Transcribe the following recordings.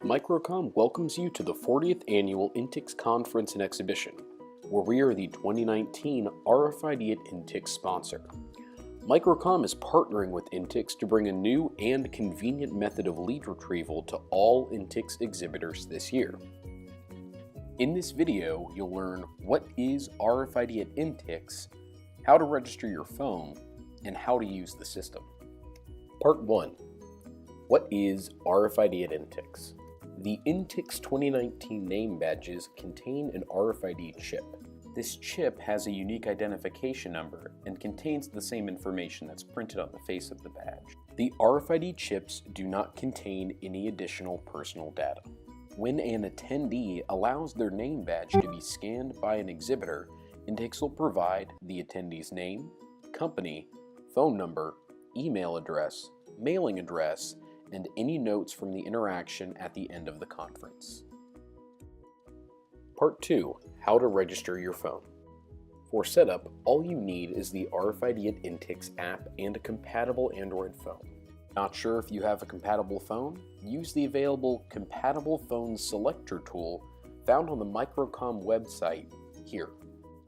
Microcom welcomes you to the 40th Annual Intix Conference and Exhibition, where we are the 2019 RFID Intix sponsor. Microcom is partnering with Intix to bring a new and convenient method of lead retrieval to all Intix exhibitors this year. In this video, you'll learn what is RFID Intix, how to register your phone, and how to use the system. Part 1. What is RFID Intix? The Intix 2019 name badges contain an RFID chip. This chip has a unique identification number and contains the same information that's printed on the face of the badge. The RFID chips do not contain any additional personal data. When an attendee allows their name badge to be scanned by an exhibitor, Intix will provide the attendee's name, company, phone number, email address, mailing address, and any notes from the interaction at the end of the conference. Part 2. How to register your phone. For setup, all you need is the RFID Intix app and a compatible Android phone. Not sure if you have a compatible phone? Use the available Compatible Phones Selector tool found on the Microcom website here.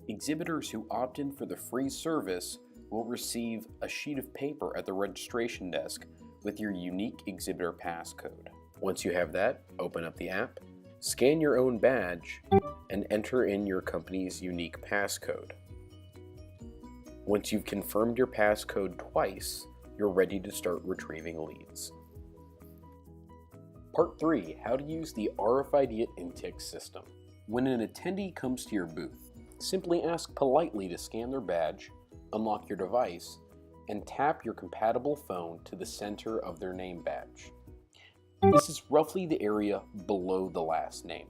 Exhibitors who opt in for the free service will receive a sheet of paper at the registration desk with your unique exhibitor passcode. Once you have that, open up the app, scan your own badge, and enter in your company's unique passcode. Once you've confirmed your passcode twice, you're ready to start retrieving leads. Part 3. How to use the RFID Intix system. When an attendee comes to your booth, simply ask politely to scan their badge, unlock your device, and tap your compatible phone to the center of their name badge. This is roughly the area below the last name.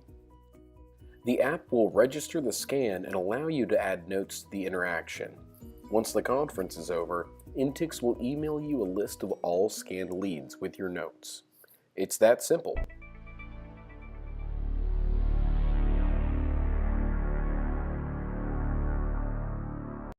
The app will register the scan and allow you to add notes to the interaction. Once the conference is over, Intix will email you a list of all scanned leads with your notes. It's that simple.